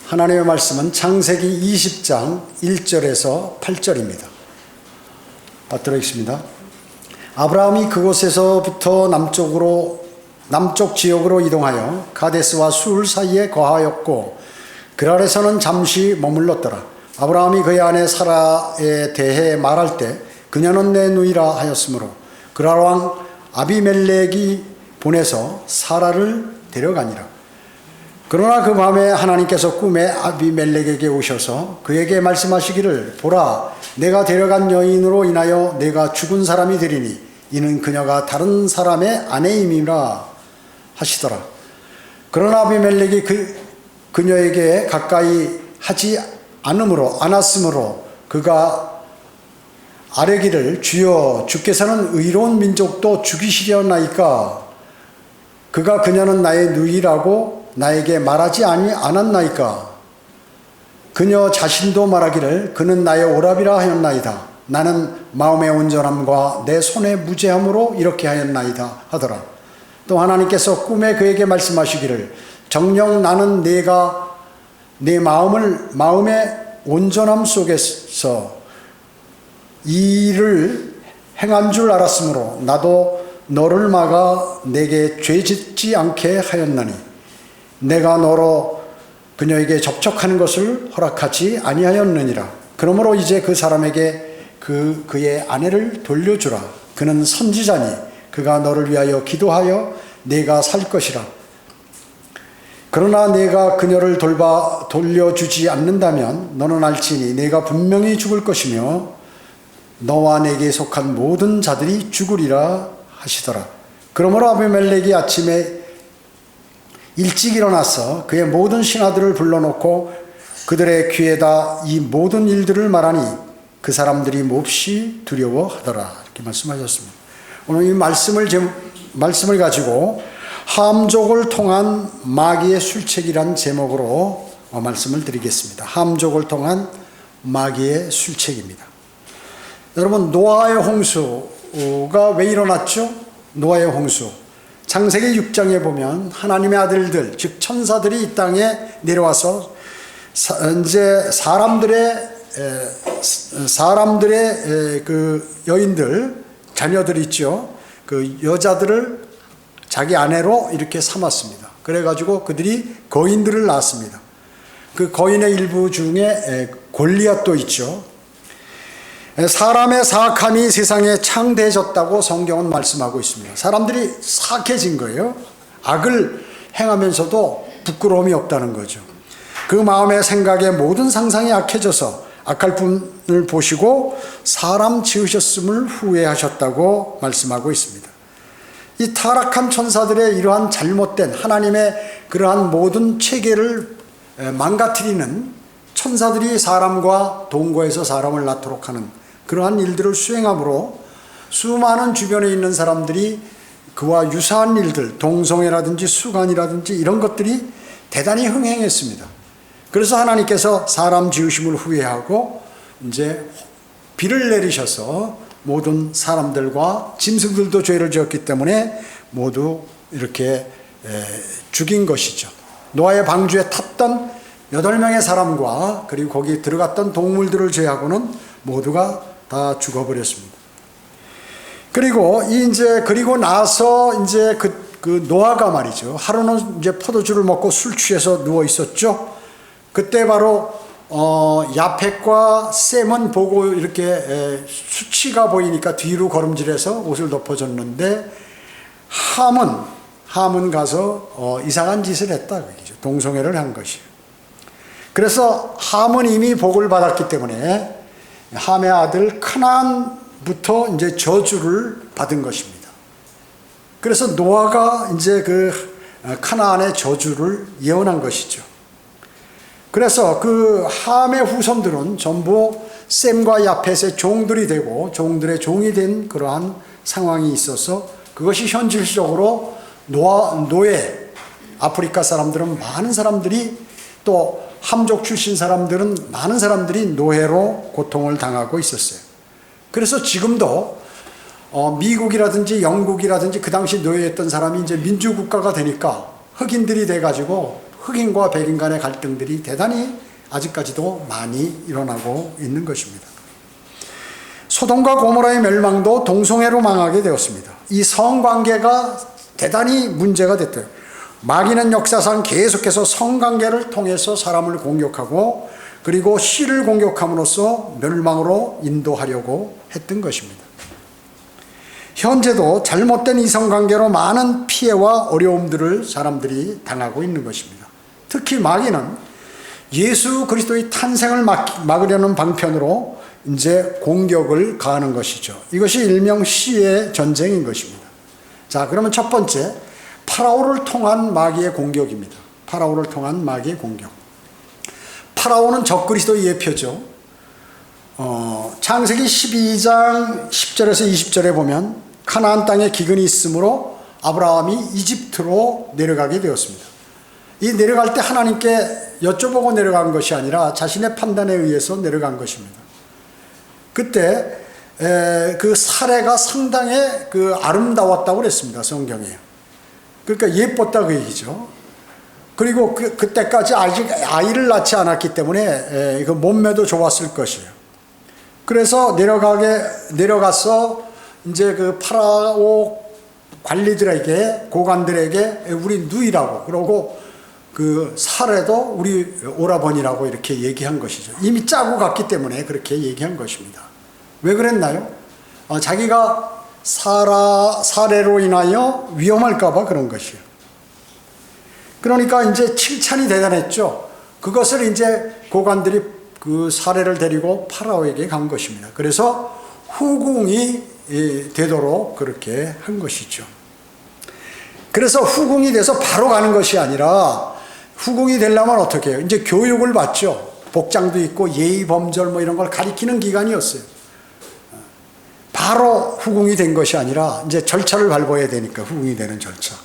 하나님의 말씀은 창세기 20장 1절에서 8절입니다. 받들어 있습니다. 아브라함이 그곳에서부터 남쪽 지역으로 이동하여 가데스와 술 사이에 거하였고 그랄에서는 잠시 머물렀더라. 아브라함이 그의 아내 사라에 대해 말할 때 그녀는 내 누이라 하였으므로 그랄 왕 아비멜렉이 보내서 사라를 데려가니라. 그러나 그 밤에 하나님께서 꿈에 아비멜렉에게 오셔서 그에게 말씀하시기를 보라, 내가 데려간 여인으로 인하여 내가 죽은 사람이 되리니 이는 그녀가 다른 사람의 아내임이라 하시더라. 그러나 아비멜렉이 그녀에게 가까이 하지 않았으므로 그가 아뢰기를 주여, 주께서는 의로운 민족도 죽이시려나이까? 그가 그녀는 나의 누이라고 나에게 말하지 않았나이까? 그녀 자신도 말하기를 그는 나의 오라비라 하였나이다. 나는 마음의 온전함과 내 손의 무죄함으로 이렇게 하였나이다 하더라. 또 하나님께서 꿈에 그에게 말씀하시기를 정녕 나는 내가 내 마음의 온전함 속에서 이 일을 행한 줄 알았으므로 나도 너를 막아 내게 죄 짓지 않게 하였나니 내가 너로 그녀에게 접촉하는 것을 허락하지 아니하였느니라. 그러므로 이제 그 사람에게 그의 아내를 돌려주라. 그는 선지자니 그가 너를 위하여 기도하여 내가 살 것이라. 그러나 내가 그녀를 돌려주지 않는다면 너는 알지니 내가 분명히 죽을 것이며 너와 내게 속한 모든 자들이 죽으리라 하시더라. 그러므로 아비멜렉이 아침에 일찍 일어나서 그의 모든 신하들을 불러놓고 그들의 귀에다 이 모든 일들을 말하니 그 사람들이 몹시 두려워하더라. 이렇게 말씀하셨습니다. 오늘 이 말씀을 가지고 함족을 통한 마귀의 술책이란 제목으로 말씀을 드리겠습니다. 함족을 통한 마귀의 술책입니다. 여러분, 노아의 홍수가 왜 일어났죠? 노아의 홍수. 창세기 6장에 보면 하나님의 아들들, 즉 천사들이 이 땅에 내려와서 이제 사람들의 그 여인들, 자녀들 있죠. 그 여자들을 자기 아내로 이렇게 삼았습니다. 그래가지고 그들이 거인들을 낳았습니다. 그 거인의 일부 중에 골리앗도 있죠. 사람의 사악함이 세상에 창대해졌다고 성경은 말씀하고 있습니다. 사람들이 사악해진 거예요. 악을 행하면서도 부끄러움이 없다는 거죠. 그 마음의 생각에 모든 상상이 악해져서 악할 분을 보시고 사람 지으셨음을 후회하셨다고 말씀하고 있습니다. 이 타락한 천사들의 이러한 잘못된 하나님의 그러한 모든 체계를 망가뜨리는 천사들이 사람과 동거해서 사람을 낳도록 하는 그러한 일들을 수행함으로 수많은 주변에 있는 사람들이 그와 유사한 일들, 동성애라든지 수간이라든지 이런 것들이 대단히 흥행했습니다. 그래서 하나님께서 사람 지으심을 후회하고 이제 비를 내리셔서 모든 사람들과 짐승들도 죄를 지었기 때문에 모두 이렇게 죽인 것이죠. 노아의 방주에 탔던 8명의 사람과 그리고 거기 들어갔던 동물들을 제외하고는 모두가 다 죽어버렸습니다. 그리고 나서 이제 그 노아가 말이죠. 하루는 이제 포도주를 먹고 술 취해서 누워 있었죠. 그때 바로 야펫과 셈은 보고 이렇게 수치가 보이니까 뒤로 걸음질해서 옷을 덮어줬는데 함은 가서 이상한 짓을 했다. 동성애를 한 것이에요. 그래서 함은 이미 복을 받았기 때문에 함의 아들 카나안부터 이제 저주를 받은 것입니다. 그래서 노아가 이제 그 카나안의 저주를 예언한 것이죠. 그래서 그 함의 후손들은 전부 셈과 야펫의 종들이 되고 종들의 종이 된 그러한 상황이 있어서 그것이 현실적으로 노예, 아프리카 사람들은 많은 사람들이 또 함족 출신 사람들은 많은 사람들이 노예로 고통을 당하고 있었어요. 그래서 지금도 미국이라든지 영국이라든지 그 당시 노예했던 사람이 이제 민주국가가 되니까 흑인들이 돼가지고 흑인과 백인 간의 갈등들이 대단히 아직까지도 많이 일어나고 있는 것입니다. 소돔과 고모라의 멸망도 동성애로 망하게 되었습니다. 이 성관계가 대단히 문제가 됐대요. 마귀는 역사상 계속해서 성관계를 통해서 사람을 공격하고 그리고 씨를 공격함으로써 멸망으로 인도하려고 했던 것입니다. 현재도 잘못된 이성관계로 많은 피해와 어려움들을 사람들이 당하고 있는 것입니다. 특히 마귀는 예수 그리스도의 탄생을 막으려는 방편으로 이제 공격을 가하는 것이죠. 이것이 일명 씨의 전쟁인 것입니다. 자, 그러면 첫 번째, 파라오를 통한 마귀의 공격입니다. 파라오를 통한 마귀의 공격. 파라오는 적그리스도의 예표죠. 창세기 12장 10절에서 20절에 보면 가나안 땅에 기근이 있으므로 아브라함이 이집트로 내려가게 되었습니다. 이 내려갈 때 하나님께 여쭤보고 내려간 것이 아니라 자신의 판단에 의해서 내려간 것입니다. 그때 그 사례가 상당히 아름다웠다고 그랬습니다. 성경에. 그러니까 예뻤다 그 얘기죠. 그리고 그때까지 아직 아이를 낳지 않았기 때문에 그 몸매도 좋았을 것이에요. 그래서 내려가서 이제 그 파라오 관리들에게, 고관들에게 우리 누이라고, 그러고 그 사례도 우리 오라버니라고 이렇게 얘기한 것이죠. 이미 짜고 갔기 때문에 그렇게 얘기한 것입니다. 왜 그랬나요? 자기가 사례로 인하여 위험할까봐 그런 것이에요. 그러니까 이제 칭찬이 대단했죠. 그것을 이제 고관들이 그 사례를 데리고 파라오에게 간 것입니다. 그래서 후궁이 되도록 그렇게 한 것이죠. 그래서 후궁이 돼서 바로 가는 것이 아니라 후궁이 되려면 어떻게 해요? 이제 교육을 받죠. 복장도 있고 예의 범절 뭐 이런 걸 가리키는 기간이었어요. 바로 후궁이 된 것이 아니라 이제 절차를 밟아야 되니까 후궁이 되는 절차.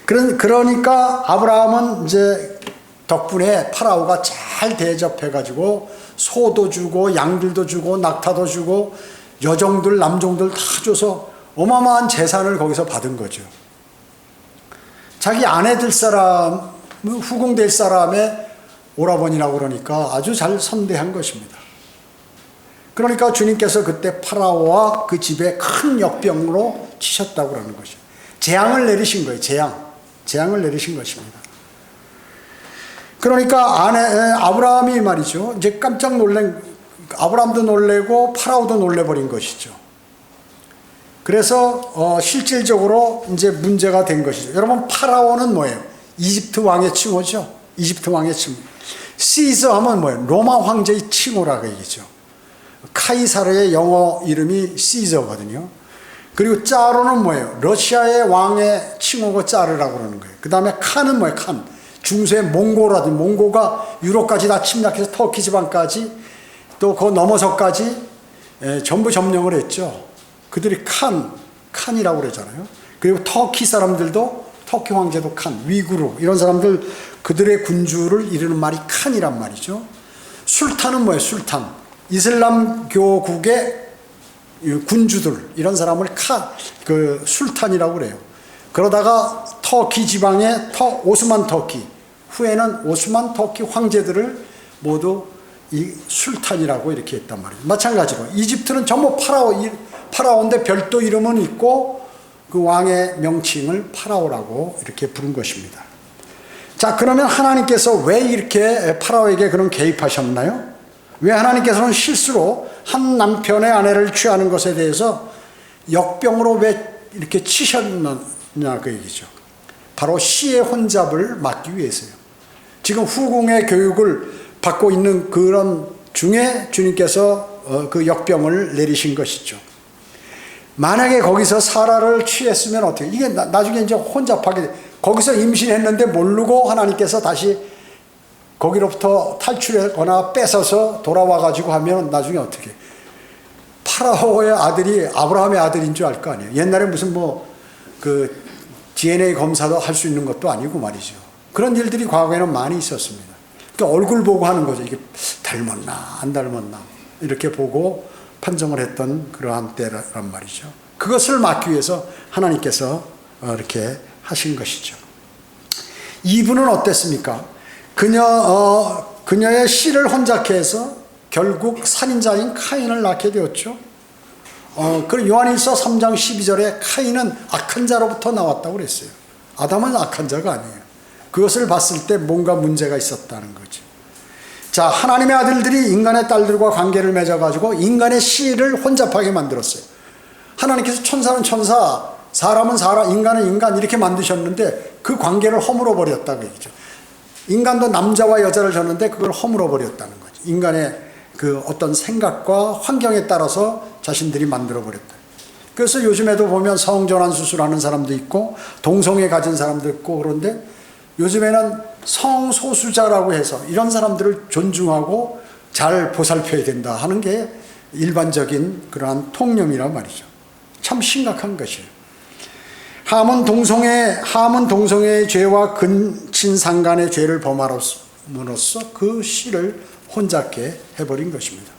그러니까 아브라함은 이제 덕분에 파라오가 잘 대접해가지고 소도 주고 양들도 주고 낙타도 주고 여종들 남종들 다 줘서 어마어마한 재산을 거기서 받은 거죠. 자기 아내 될 사람, 후궁 될 사람의 오라버니라고 그러니까 아주 잘 선대한 것입니다. 그러니까 주님께서 그때 파라오와 그 집에 큰 역병으로 치셨다고 그러는 것이죠. 재앙을 내리신 거예요. 재앙을 내리신 것입니다. 그러니까 아브라함이 말이죠. 이제 깜짝 아브라함도 놀래고 파라오도 놀래버린 것이죠. 그래서 실질적으로 이제 문제가 된 것이죠. 여러분, 파라오는 뭐예요? 이집트 왕의 칭호죠. 이집트 왕의 칭호. 시저 하면 뭐예요? 로마 황제의 칭호라고 얘기죠. 카이사르의 영어 이름이 시저거든요. 그리고 짜르는 뭐예요? 러시아의 왕의 칭호가 짜르라고 그러는 거예요. 그 다음에 칸은 뭐예요? 칸. 중세의 몽고라든지 몽고가 유럽까지 다 침략해서 터키 지방까지 또 그 넘어서까지 전부 점령을 했죠. 그들이 칸이라고 그러잖아요. 그리고 터키 사람들도 터키 황제도 칸, 위구르 이런 사람들 그들의 군주를 이르는 말이 칸이란 말이죠. 술탄은 뭐예요? 술탄. 이슬람교국의 군주들 이런 사람을 술탄이라고 그래요. 그러다가 터키 지방의 오스만 터키 후에는 오스만 터키 황제들을 모두 이 술탄이라고 이렇게 했단 말이에요. 마찬가지로 이집트는 전부 파라오인데 별도 이름은 있고 그 왕의 명칭을 파라오라고 이렇게 부른 것입니다. 자, 그러면 하나님께서 왜 이렇게 파라오에게 그런 개입하셨나요? 왜 하나님께서는 실수로 한 남편의 아내를 취하는 것에 대해서 역병으로 왜 이렇게 치셨느냐 그 얘기죠. 바로 씨의 혼잡을 막기 위해서요. 지금 후궁의 교육을 받고 있는 그런 중에 주님께서 그 역병을 내리신 것이죠. 만약에 거기서 사라를 취했으면 어떻게, 이게 나중에 이제 혼잡하게 돼. 거기서 임신했는데 모르고 하나님께서 다시 거기로부터 탈출하거나 뺏어서 돌아와가지고 하면 나중에 어떻게, 파라오의 아들이 아브라함의 아들인 줄 알 거 아니에요. 옛날에 무슨 그 DNA 검사도 할 수 있는 것도 아니고 말이죠. 그런 일들이 과거에는 많이 있었습니다. 그러니까 얼굴 보고 하는 거죠. 이게 닮았나 안 닮았나 이렇게 보고 판정을 했던 그러한 때란 말이죠. 그것을 막기 위해서 하나님께서 이렇게 하신 것이죠. 이브는 어땠습니까? 그녀의 씨를 혼잡케 해서 결국 살인자인 카인을 낳게 되었죠. 그 요한일서 3장 12절에 카인은 악한 자로부터 나왔다고 그랬어요. 아담은 악한 자가 아니에요. 그것을 봤을 때 뭔가 문제가 있었다는 거죠. 자, 하나님의 아들들이 인간의 딸들과 관계를 맺어가지고 인간의 씨를 혼잡하게 만들었어요. 하나님께서 천사는 천사, 사람은 사람, 인간은 인간 이렇게 만드셨는데 그 관계를 허물어 버렸다고 얘기죠. 인간도 남자와 여자를 줬는데 그걸 허물어 버렸다는 거죠. 인간의 그 어떤 생각과 환경에 따라서 자신들이 만들어 버렸다. 그래서 요즘에도 보면 성전환 수술하는 사람도 있고 동성애 가진 사람도 있고 그런데 요즘에는 성소수자라고 해서 이런 사람들을 존중하고 잘 보살펴야 된다 하는 게 일반적인 그러한 통념이란 말이죠. 참 심각한 것이에요. 함은 동성애의 죄와 근친상간의 죄를 범함으로써 그 씨를 혼잡게 해버린 것입니다.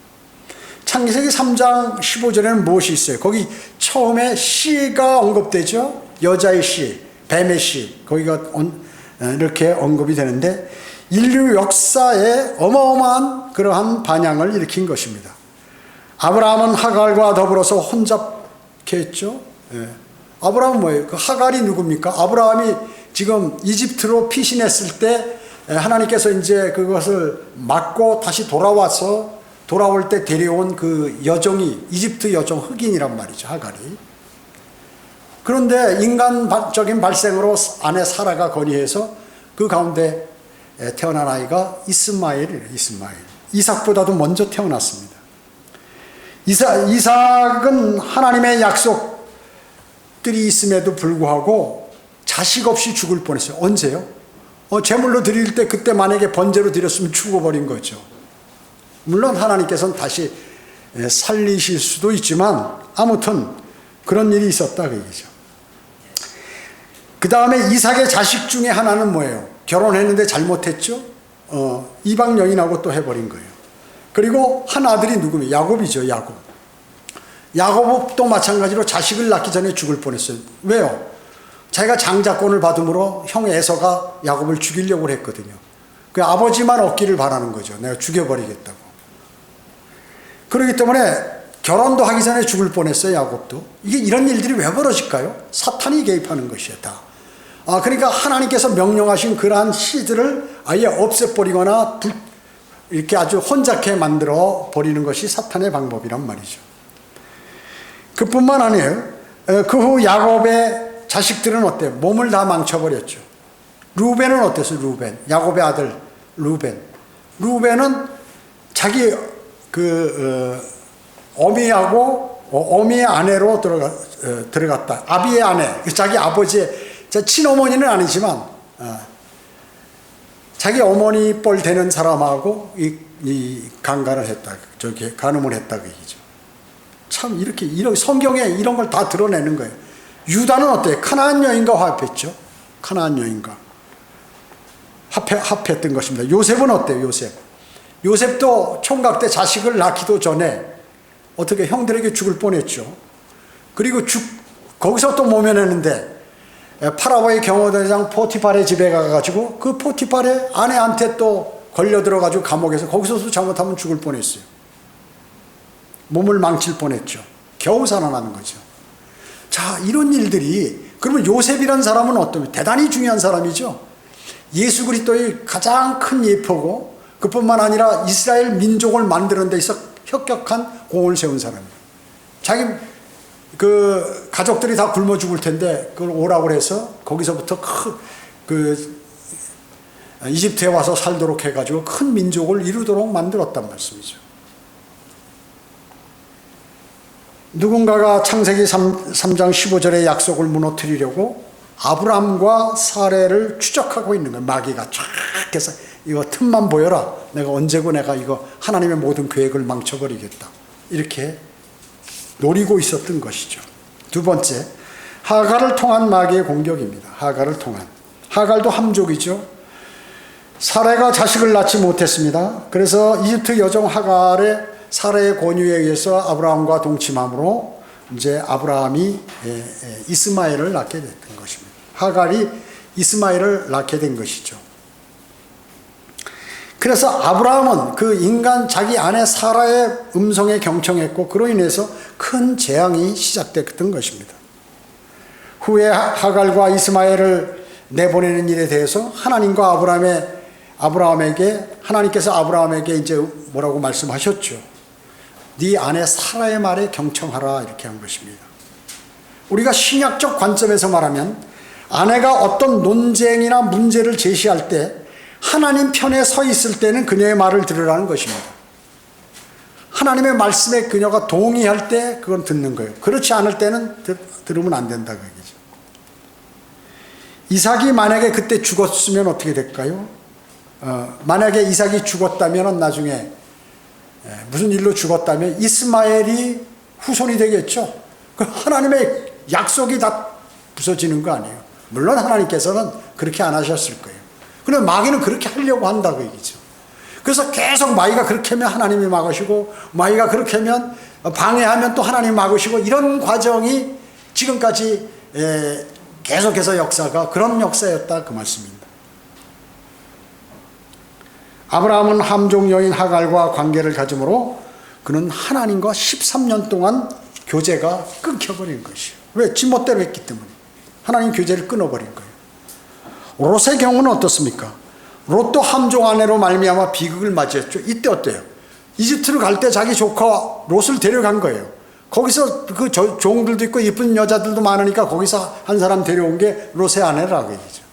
창세기 3장 15절에는 무엇이 있어요? 거기 처음에 씨가 언급되죠. 여자의 씨, 뱀의 씨, 거기가 이렇게 언급이 되는데 인류 역사에 어마어마한 그러한 반향을 일으킨 것입니다. 아브라함은 하갈과 더불어서 혼잡케 했죠. 아브라함은 뭐예요? 그 하갈이 누굽니까? 아브라함이 지금 이집트로 피신했을 때 하나님께서 이제 그것을 막고 다시 돌아올 때 데려온 그 여종이 이집트 여종 흑인이란 말이죠. 하갈이. 그런데 인간적인 발생으로 아내 사라가 건의해서 그 가운데 태어난 아이가 이스마엘이에요. 이삭보다도 먼저 태어났습니다. 이삭은 하나님의 약속들이 있음에도 불구하고 자식 없이 죽을 뻔했어요. 언제요? 제물로 드릴 때 그때 만약에 번제로 드렸으면 죽어버린 거죠. 물론 하나님께서는 다시 살리실 수도 있지만 아무튼 그런 일이 있었다 그 얘기죠. 그 다음에 이삭의 자식 중에 하나는 뭐예요? 결혼했는데 잘못했죠. 이방 여인하고 또 해버린 거예요. 그리고 한 아들이 누구면 야곱이죠. 야곱도 마찬가지로 자식을 낳기 전에 죽을 뻔했어요. 왜요? 자기가 장자권을 받음으로 형 에서가 야곱을 죽이려고 했거든요. 그 아버지만 얻기를 바라는 거죠. 내가 죽여버리겠다고. 그렇기 때문에 결혼도 하기 전에 죽을 뻔했어요. 야곱도. 이런 일들이 왜 벌어질까요? 사탄이 개입하는 것이에요. 다. 그러니까 하나님께서 명령하신 그러한 씨들을 아예 없애버리거나 이렇게 아주 혼잡게 만들어 버리는 것이 사탄의 방법이란 말이죠. 그뿐만 아니에요. 그 후 야곱의 자식들은 어때요? 몸을 다 망쳐버렸죠. 루벤은 어땠어요? 야곱의 아들 루벤은 자기 어미의 아내로 들어갔다. 아비의 아내, 자기 아버지의 친어머니는 아니지만 자기 어머니 뻘 되는 사람하고 이 강간을 했다. 간음을 했다 그 얘기죠. 참 이런 성경에 이런 걸 다 드러내는 거예요. 유다는 어때요? 가나안 여인과 화합했죠. 가나안 여인과 합했던 것입니다. 요셉은 어때요? 요셉도 총각 때 자식을 낳기도 전에 어떻게 형들에게 죽을 뻔했죠. 그리고 거기서 또 모면했는데 파라오의 경호대장 포티팔의 집에 가가지고 그 포티팔의 아내한테 또 걸려 들어가지고 감옥에서 거기서도 잘못하면 죽을 뻔했어요. 몸을 망칠 뻔했죠. 겨우 살아나는 거죠. 자, 이런 일들이, 그러면 요셉이라는 사람은 어떠면 대단히 중요한 사람이죠. 예수 그리스도의 가장 큰 예표고 그뿐만 아니라 이스라엘 민족을 만드는 데 있어 혁혁한 공을 세운 사람이에요. 자기 그 가족들이 다 굶어 죽을 텐데 그걸 오라고 해서 거기서부터 이집트에 와서 살도록 해가지고 큰 민족을 이루도록 만들었단 말씀이죠. 누군가가 창세기 3장 15절의 약속을 무너뜨리려고 아브라함과 사레를 추적하고 있는 거예요. 마귀가 쫙 해서 이거 틈만 보여라. 내가 언제고 내가 이거 하나님의 모든 계획을 망쳐버리겠다. 이렇게 노리고 있었던 것이죠. 두 번째, 하갈을 통한 마귀의 공격입니다. 하갈도 함족이죠. 사레가 자식을 낳지 못했습니다. 그래서 이집트 여종 하갈의 사라의 권유에 의해서 아브라함과 동침함으로 이제 아브라함이 이스마엘을 낳게 됐던 것입니다. 하갈이 이스마엘을 낳게 된 것이죠. 그래서 아브라함은 그 인간 자기 아내 사라의 음성에 경청했고 그로 인해서 큰 재앙이 시작됐던 것입니다. 후에 하갈과 이스마엘을 내보내는 일에 대해서 하나님께서 아브라함에게 이제 뭐라고 말씀하셨죠. 네 아내 사라의 말에 경청하라 이렇게 한 것입니다. 우리가 신약적 관점에서 말하면 아내가 어떤 논쟁이나 문제를 제시할 때 하나님 편에 서 있을 때는 그녀의 말을 들으라는 것입니다. 하나님의 말씀에 그녀가 동의할 때 그건 듣는 거예요. 그렇지 않을 때는 들으면 안 된다 그 얘기죠. 이삭이 만약에 그때 죽었으면 어떻게 될까요? 만약에 이삭이 죽었다면 나중에 무슨 일로 죽었다면 이스마엘이 후손이 되겠죠. 그 하나님의 약속이 다 부서지는 거 아니에요. 물론 하나님께서는 그렇게 안 하셨을 거예요. 그런데 마귀는 그렇게 하려고 한다고 얘기죠. 그래서 계속 마귀가 그렇게 하면 하나님이 막으시고 마귀가 그렇게 하면 방해하면 또 하나님이 막으시고 이런 과정이 지금까지 계속해서 역사가 그런 역사였다 그 말씀입니다. 아브라함은 함족 여인 하갈과 관계를 가짐으로 그는 하나님과 13년 동안 교제가 끊겨버린 것이에요. 왜? 지멋대로 했기 때문에 하나님 교제를 끊어버린 거예요. 롯의 경우는 어떻습니까? 롯도 함족 아내로 말미암아 비극을 맞이했죠. 이때 어때요? 이집트로 갈 때 자기 조카 롯을 데려간 거예요. 거기서 그 종들도 있고 이쁜 여자들도 많으니까 거기서 한 사람 데려온 게 롯의 아내라고 얘기죠.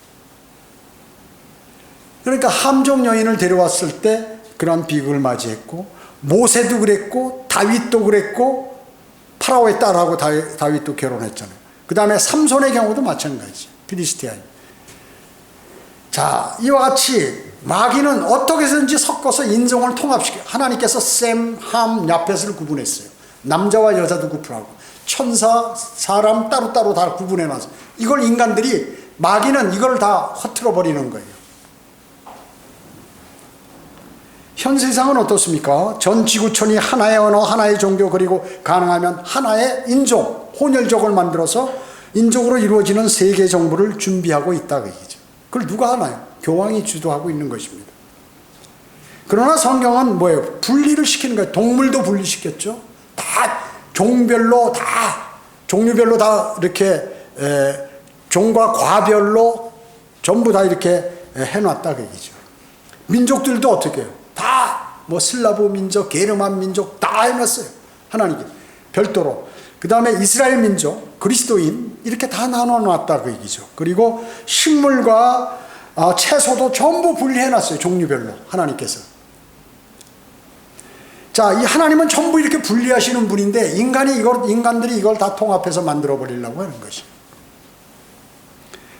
그러니까 함족 여인을 데려왔을 때 그런 비극을 맞이했고 모세도 그랬고 다윗도 그랬고 파라오의 딸하고 다윗도 결혼했잖아요. 그 다음에 삼손의 경우도 마찬가지죠. 필리스티아인. 자, 이와 같이 마귀는 어떻게 해서든지 섞어서 인종을 통합시켜 하나님께서 셈, 함, 야펫을 구분했어요. 남자와 여자도 구분하고 천사, 사람 따로따로 다 구분해놔서 이걸 마귀는 이걸 다 허틀어 버리는 거예요. 현 세상은 어떻습니까? 전 지구촌이 하나의 언어, 하나의 종교, 그리고 가능하면 하나의 인종, 혼혈족을 만들어서 인종으로 이루어지는 세계 정부를 준비하고 있다고 얘기죠. 그걸 누가 하나요? 교황이 주도하고 있는 것입니다. 그러나 성경은 뭐예요? 분리를 시키는 거예요. 동물도 분리시켰죠. 다 종별로 종류별로 다 이렇게 종과 과별로 전부 다 이렇게 해놨다고 얘기죠. 민족들도 어떻게 해요? 다 뭐 슬라브 민족, 게르만 민족 다 해놨어요. 하나님께 별도로. 그 다음에 이스라엘 민족, 그리스도인 이렇게 다 나눠놨다 그 얘기죠. 그리고 식물과 채소도 전부 분리해놨어요. 종류별로 하나님께서. 자, 이 하나님은 전부 이렇게 분리하시는 분인데 인간들이 이걸 다 통합해서 만들어 버리려고 하는 것이에요.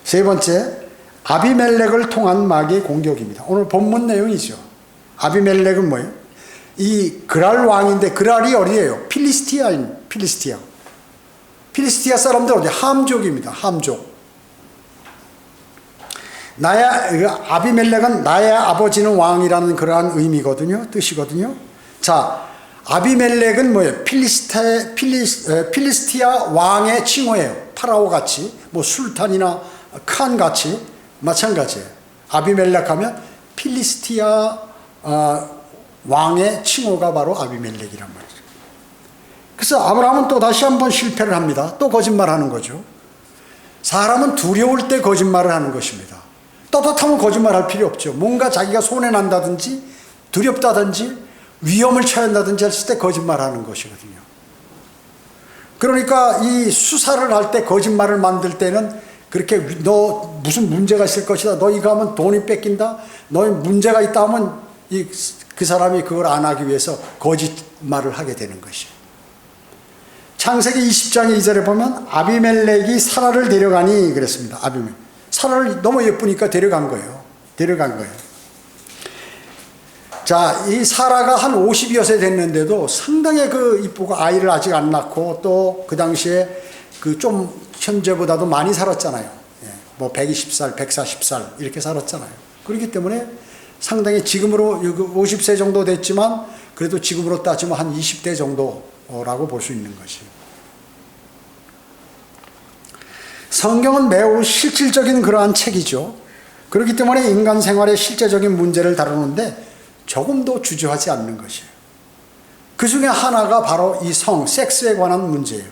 세 번째, 아비멜렉을 통한 마귀의 공격입니다. 오늘 본문 내용이죠. 아비멜렉은 뭐예요? 이 그랄 왕인데 그랄이 어디예요? 필리스티아 사람들 어디? 함족입니다. 함족. 아비멜렉은 나의 아버지는 왕이라는 그러한 의미거든요. 뜻이거든요. 자, 아비멜렉은 뭐예요? 필리스티아 왕의 칭호예요. 파라오 같이, 뭐 술탄이나 칸 같이 마찬가지예요. 아비멜렉 하면 필리스티아 왕의 칭호가 바로 아비멜렉이란 말이죠. 그래서 아브라함은 또 다시 한번 실패를 합니다. 또 거짓말하는 거죠. 사람은 두려울 때 거짓말을 하는 것입니다. 떳떳하면 거짓말할 필요 없죠. 뭔가 자기가 손해난다든지 두렵다든지 위험을 처한다든지 했을 때 거짓말하는 것이거든요. 그러니까 이 수사를 할 때 거짓말을 만들 때는 그렇게 너 무슨 문제가 있을 것이다. 너 이거 하면 돈이 뺏긴다. 너의 문제가 있다 하면 그 사람이 그걸 안 하기 위해서 거짓말을 하게 되는 것이에요. 창세기 20장의 2절에 보면 아비멜렉이 사라를 데려가니 그랬습니다. 아비멜렉. 사라를 너무 예쁘니까 데려간 거예요. 자, 이 사라가 한 50여 세 됐는데도 상당히 그 이쁘고 아이를 아직 안 낳고 또 그 당시에 그 좀 현재보다도 많이 살았잖아요. 뭐 120살, 140살 이렇게 살았잖아요. 그렇기 때문에 상당히 지금으로 50세 정도 됐지만 그래도 지금으로 따지면 한 20대 정도라고 볼 수 있는 것이에요. 성경은 매우 실질적인 그러한 책이죠. 그렇기 때문에 인간 생활의 실제적인 문제를 다루는데 조금도 주저하지 않는 것이에요. 그 중에 하나가 바로 이 섹스에 관한 문제예요.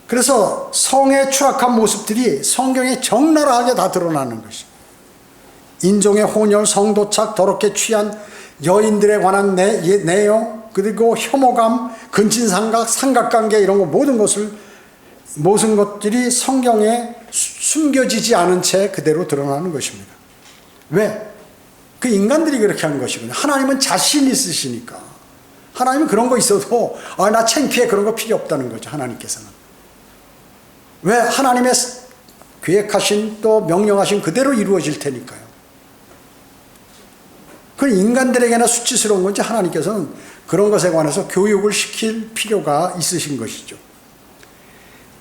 그래서 성의 추악한 모습들이 성경에 적나라하게 다 드러나는 것이에요. 인종의 혼혈, 성도착, 더럽게 취한 여인들에 관한 내용, 그리고 혐오감, 근친상각, 삼각관계 이런 거 모든 것들이 성경에 숨겨지지 않은 채 그대로 드러나는 것입니다. 왜? 그 인간들이 그렇게 하는 것이거든요. 하나님은 자신 있으시니까. 하나님은 그런 거 있어도 나 창피해 그런 거 필요 없다는 거죠. 하나님께서는. 왜? 하나님의 계획하신 또 명령하신 그대로 이루어질 테니까요. 그 인간들에게나 수치스러운 건지 하나님께서는 그런 것에 관해서 교육을 시킬 필요가 있으신 것이죠.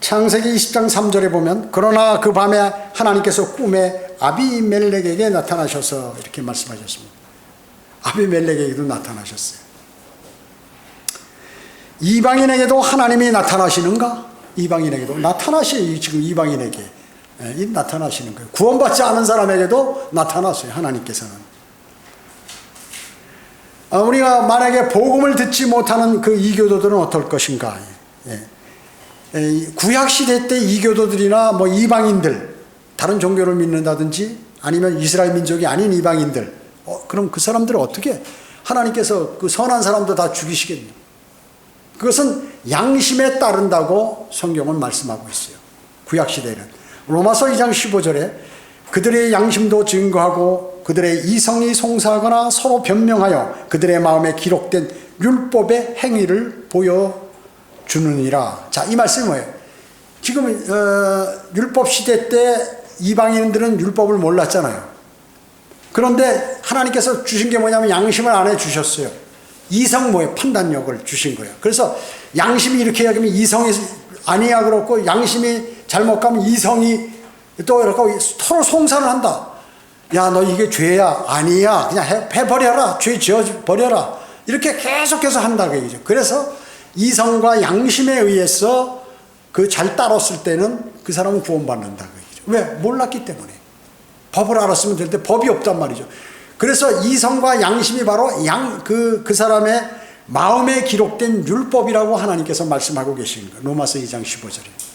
창세기 20장 3절에 보면 그러나 그 밤에 하나님께서 꿈에 아비멜렉에게 나타나셔서 이렇게 말씀하셨습니다. 아비멜렉에게도 나타나셨어요. 이방인에게도 하나님이 나타나시는가? 이방인에게도 나타나셔요. 지금 이방인에게 나타나시는 거예요. 구원받지 않은 사람에게도 나타났어요. 하나님께서는. 우리가 만약에 복음을 듣지 못하는 그 이교도들은 어떨 것인가? 구약시대 때 이교도들이나 뭐 이방인들, 다른 종교를 믿는다든지 아니면 이스라엘 민족이 아닌 이방인들, 그럼 그 사람들은 어떻게 하나님께서 그 선한 사람도 다 죽이시겠냐? 그것은 양심에 따른다고 성경은 말씀하고 있어요. 구약시대에는. 로마서 2장 15절에 그들의 양심도 증거하고 그들의 이성이 송사하거나 서로 변명하여 그들의 마음에 기록된 율법의 행위를 보여주느니라. 자, 이 말씀이 뭐예요? 지금 율법 시대 때 이방인들은 율법을 몰랐잖아요. 그런데 하나님께서 주신 게 뭐냐면 양심을 안에 주셨어요. 이성 뭐예요? 판단력을 주신 거예요. 그래서 양심이 이렇게 하면 이성이 아니야 그렇고 양심이 잘못 가면 이성이 또 이렇게 서로 송사를 한다. 야, 너 이게 죄야. 아니야. 그냥 해버려라. 죄 지어버려라. 이렇게 계속해서 한다. 그 얘기죠. 그래서 이성과 양심에 의해서 그 잘 따랐을 때는 그 사람은 구원받는다. 그 얘기죠. 왜? 몰랐기 때문에. 법을 알았으면 될 때 법이 없단 말이죠. 그래서 이성과 양심이 바로 그 사람의 마음에 기록된 율법이라고 하나님께서 말씀하고 계시는 거예요. 로마서 2장 15절에.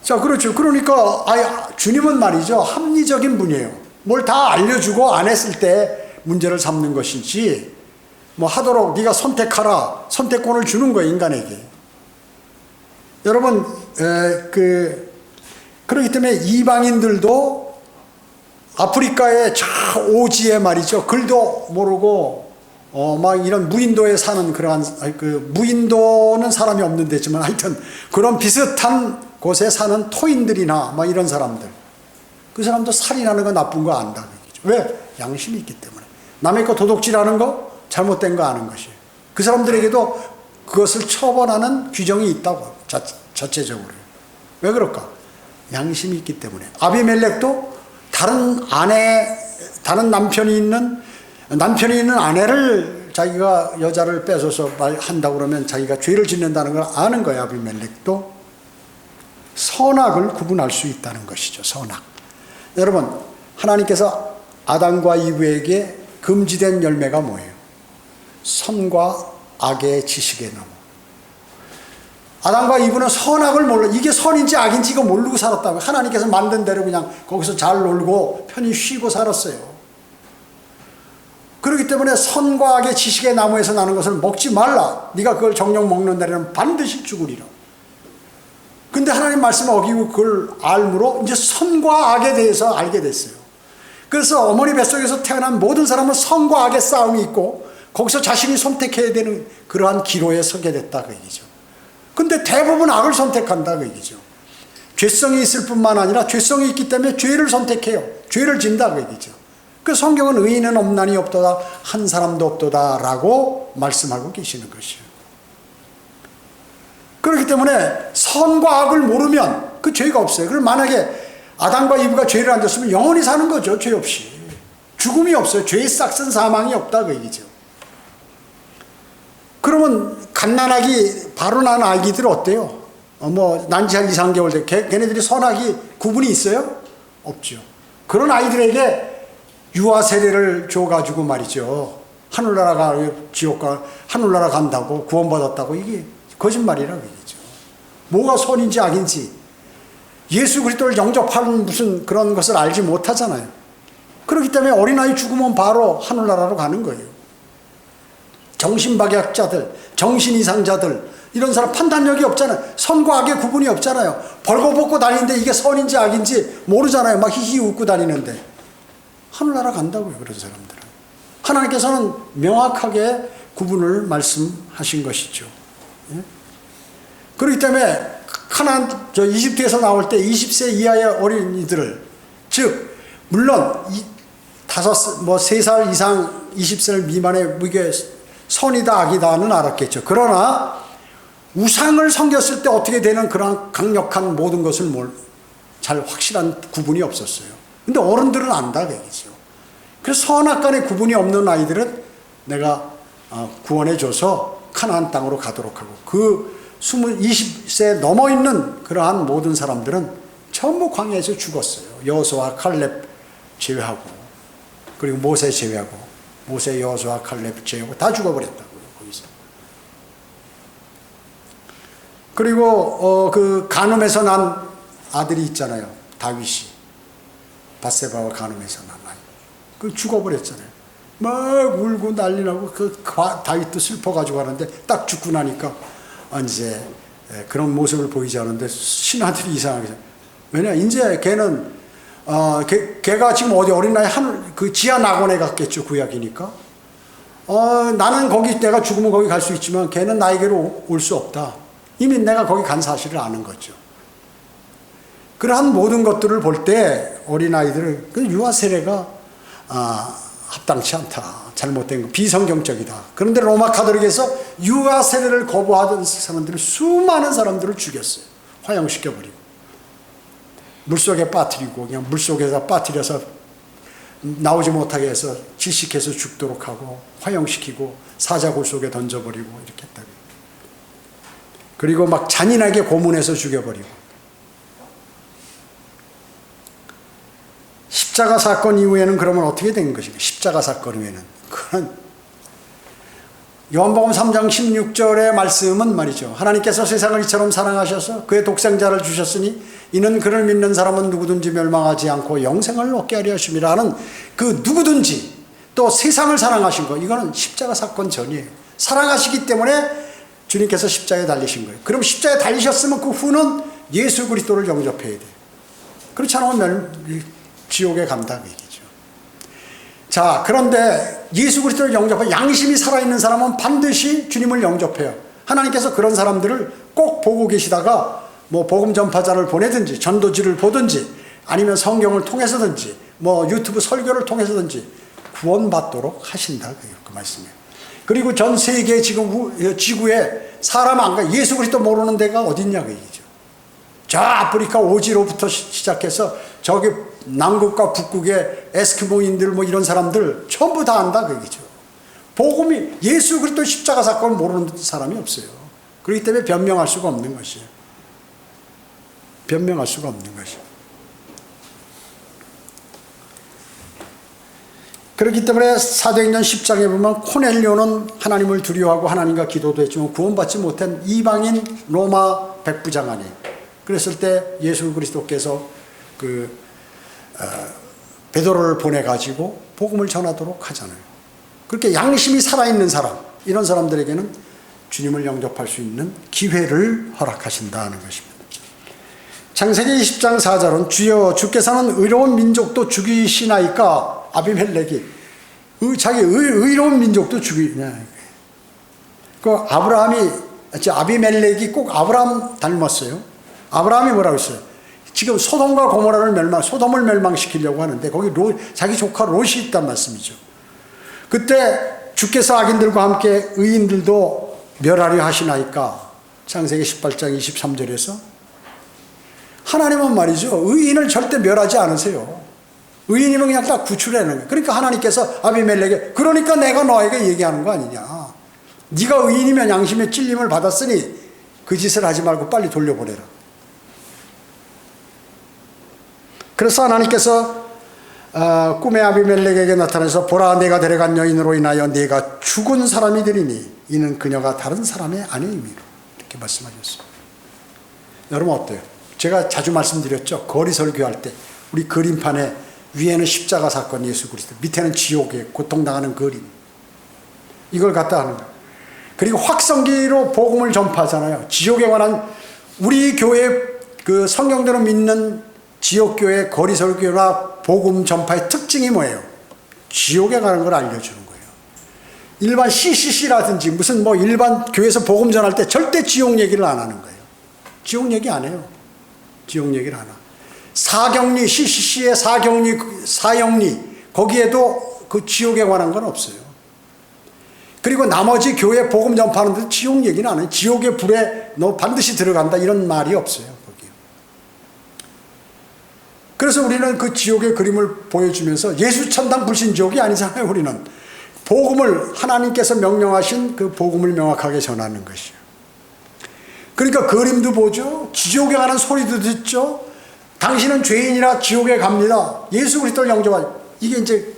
자, 그렇죠. 그러니까 주님은 말이죠. 합리적인 분이에요. 뭘 다 알려주고 안 했을 때 문제를 삼는 것이지 뭐 하도록 네가 선택하라. 선택권을 주는 거예요. 인간에게. 여러분 그렇기 때문에 이방인들도 아프리카의 저 오지에 말이죠. 글도 모르고 막 이런 무인도에 사는 그러한 무인도는 사람이 없는 데지만 하여튼 그런 비슷한 곳에 사는 토인들이나 막 이런 사람들, 그 사람도 살인하는 거 나쁜 거 안다. 왜? 양심이 있기 때문에. 남의 거 도둑질하는 거 잘못된 거 아는 것이에요. 그 사람들에게도 그것을 처벌하는 규정이 있다고. 자체적으로. 왜 그럴까? 양심이 있기 때문에. 아비멜렉도 다른 남편이 있는 아내를 자기가 여자를 뺏어서 한다고 그러면 자기가 죄를 짓는다는 걸 아는 거예요. 아비멜렉도. 선악을 구분할 수 있다는 것이죠. 선악. 여러분, 하나님께서 아담과 이브에게 금지된 열매가 뭐예요? 선과 악의 지식의 나무. 아담과 이브는 선악을 몰라. 이게 선인지 악인지 이거 모르고 살았다고. 하나님께서 만든 대로 그냥 거기서 잘 놀고 편히 쉬고 살았어요. 그렇기 때문에 선과 악의 지식의 나무에서 나는 것을 먹지 말라. 네가 그걸 정령 먹는 날에는 반드시 죽으리라. 근데 하나님 말씀을 어기고 그걸 알므로 이제 선과 악에 대해서 알게 됐어요. 그래서 어머니 뱃속에서 태어난 모든 사람은 선과 악의 싸움이 있고 거기서 자신이 선택해야 되는 그러한 기로에 서게 됐다 그 얘기죠. 근데 대부분 악을 선택한다 그 얘기죠. 죄성이 있을 뿐만 아니라 죄성이 있기 때문에 죄를 선택해요. 죄를 진다 그 얘기죠. 그 성경은 의인은 없나니 없도다 한 사람도 없도다 라고 말씀하고 계시는 것이에요. 그렇기 때문에 선과 악을 모르면 그 죄가 없어요. 그럼 만약에 아담과 이브가 죄를 안 졌으면 영원히 사는 거죠. 죄 없이. 죽음이 없어요. 죄의 싹슨 사망이 없다 그 얘기죠. 그러면 갓난아기 바로 난 아기들 어때요? 난지 한 2, 3개월 돼. 걔네들이 선악이 구분이 있어요? 없죠. 그런 아이들에게 유아 세례를 줘가지고 말이죠. 하늘나라가 지옥가 하늘나라 간다고 구원받았다고 이게 거짓말이라고 얘기죠. 뭐가 선인지 악인지 예수 그리스도를 영접하는 무슨 그런 것을 알지 못하잖아요. 그렇기 때문에 어린아이 죽으면 바로 하늘나라로 가는 거예요. 정신박약자들, 정신이상자들 이런 사람 판단력이 없잖아요. 선과 악의 구분이 없잖아요. 벌거벗고 다니는데 이게 선인지 악인지 모르잖아요. 막 히히 웃고 다니는데 하늘나라 간다고요. 그런 사람들은. 하나님께서는 명확하게 구분을 말씀하신 것이죠. 예? 그렇기 때문에 이집트에서 나올 때 20세 이하의 어린이들을, 즉 물론 3살 이상 20살 미만의 이게 선이다 악이다는 알았겠죠. 그러나 우상을 섬겼을 때 어떻게 되는 그런 강력한 모든 것을 잘 확실한 구분이 없었어요. 근데 어른들은 안다 그얘기죠. 그래서 선악간의 구분이 없는 아이들은 내가 구원해줘서 카나안 땅으로 가도록 하고, 그 20세 넘어 있는 그러한 모든 사람들은 전부 광야에서 죽었어요. 여호수아, 칼렙 제외하고, 그리고 모세 제외하고, 모세, 여호수아, 칼렙 제외하고 다 죽어버렸다고요. 거기서. 그리고 그 간음에서 난 아들이 있잖아요. 다윗이. 밧세바와 간음에서 난 아이. 그 죽어버렸잖아요. 막 울고 난리 나고 다윗도 슬퍼가지고 하는데 딱 죽고 나니까 이제 그런 모습을 보이지 않는데 신하들이 이상하게. 왜냐, 이제 걔는 걔가 지금 어디 어린아이 그 지하 낙원에 갔겠죠. 구약이니까. 나는 거기 내가 죽으면 거기 갈 수 있지만 걔는 나에게로 올 수 없다. 이미 내가 거기 간 사실을 아는 거죠. 그러한 모든 것들을 볼 때 어린아이들은 그 유아 세례가 합당치 않다. 잘못된 거. 비성경적이다. 그런데 로마 카톨릭에서 유아 세례를 거부하던 사람들을 수많은 사람들을 죽였어요. 화형시켜버리고. 물속에 빠뜨리고 그냥 물속에다 빠뜨려서 나오지 못하게 해서 질식해서 죽도록 하고 화형시키고 사자굴 속에 던져버리고 이렇게 했다고. 그리고 막 잔인하게 고문해서 죽여버리고. 십자가 사건 이후에는 그러면 어떻게 된 것인가? 십자가 사건 이후에는. 그런 요한복음 3장 16절의 말씀은 말이죠. 하나님께서 세상을 이처럼 사랑하셔서 그의 독생자를 주셨으니 이는 그를 믿는 사람은 누구든지 멸망하지 않고 영생을 얻게 하려 하심이라 하는 그 누구든지, 또 세상을 사랑하신 거, 이거는 십자가 사건 전이에요. 사랑하시기 때문에 주님께서 십자가에 달리신 거예요. 그럼 십자가에 달리셨으면 그 후는 예수 그리스도를 영접해야 돼요. 그렇지 않으면 지옥에 간다 그 얘기죠. 자, 그런데 예수 그리스도를 영접하고 양심이 살아있는 사람은 반드시 주님을 영접해요. 하나님께서 그런 사람들을 꼭 보고 계시다가 뭐 복음 전파자를 보내든지 전도지를 보든지 아니면 성경을 통해서든지 뭐 유튜브 설교를 통해서든지 구원받도록 하신다 그 말씀이에요. 그리고 전 세계 지금 지구에 사람 안 가, 예수 그리스도 모르는 데가 어딨냐 그 얘기죠. 저 아프리카 오지로부터 시작해서 저기 남극과 북극의 에스키모인들 뭐 이런 사람들 전부 다 안다 그 얘기죠. 복음이 예수 그리스도 십자가 사건을 모르는 사람이 없어요. 그렇기 때문에 변명할 수가 없는 것이에요. 변명할 수가 없는 것이에요. 그렇기 때문에 사도행전 10장에 보면 코넬료는 하나님을 두려워하고 하나님과 기도도 했지만 구원받지 못한 이방인 로마 백부장관이에요. 그랬을 때 예수 그리스도께서 베드로를 보내가지고 복음을 전하도록 하잖아요. 그렇게 양심이 살아있는 사람, 이런 사람들에게는 주님을 영접할 수 있는 기회를 허락하신다는 것입니다. 창세기 20장 4절은 주여 주께서는 의로운 민족도 죽이시나이까. 아비멜렉이 자기 의로운 민족도 죽이냐. 아비멜렉이 꼭 아브라함 닮았어요. 아브라함이 뭐라고 했어요? 지금 소돔과 고모라를 소돔을 멸망시키려고 하는데 거기 자기 조카 롯이 있단 말씀이죠. 그때 주께서 악인들과 함께 의인들도 멸하려 하시나이까. 창세기 18장 23절에서 하나님은 말이죠, 의인을 절대 멸하지 않으세요. 의인이면 그냥 딱 구출해내는 거예요. 그러니까 하나님께서 아비멜렉에, 그러니까 내가 너에게 얘기하는 거 아니냐. 네가 의인이면 양심의 찔림을 받았으니 그 짓을 하지 말고 빨리 돌려보내라. 그래서 하나님께서 꿈에 아비멜렉에게 나타나서 보라, 내가 데려간 여인으로 인하여 네가 죽은 사람이 되리니 이는 그녀가 다른 사람의 아내임이로, 이렇게 말씀하셨어요. 여러분 어때요? 제가 자주 말씀드렸죠. 거리 설교할 때 우리 그림판에 위에는 십자가 사건 예수 그리스도, 밑에는 지옥에 고통당하는 그림, 이걸 갖다 하는 거예요. 그리고 확성기로 복음을 전파하잖아요. 지옥에 관한 우리 교회 그 성경대로 믿는 지역교회 거리 설교나 복음 전파의 특징이 뭐예요? 지옥에 가는 걸 알려주는 거예요. 일반 CCC라든지 무슨 뭐 일반 교회에서 복음 전할 때 절대 지옥 얘기를 안 하는 거예요. 지옥 얘기 안 해요. 지옥 얘기를 안 해요. 사경리, CCC의 사경리, 사형리, 거기에도 그 지옥에 관한 건 없어요. 그리고 나머지 교회 복음 전파하는 데도 지옥 얘기는 안 해요. 지옥의 불에 너 반드시 들어간다 이런 말이 없어요. 거기에. 그래서 우리는 그 지옥의 그림을 보여주면서 예수 천당 불신지옥이 아니잖아요. 우리는 복음을, 하나님께서 명령하신 그 복음을 명확하게 전하는 것이에요. 그러니까 그림도 보죠. 지옥에 가는 소리도 듣죠. 당신은 죄인이라 지옥에 갑니다. 예수 그리스도를 영접하죠. 이게 이제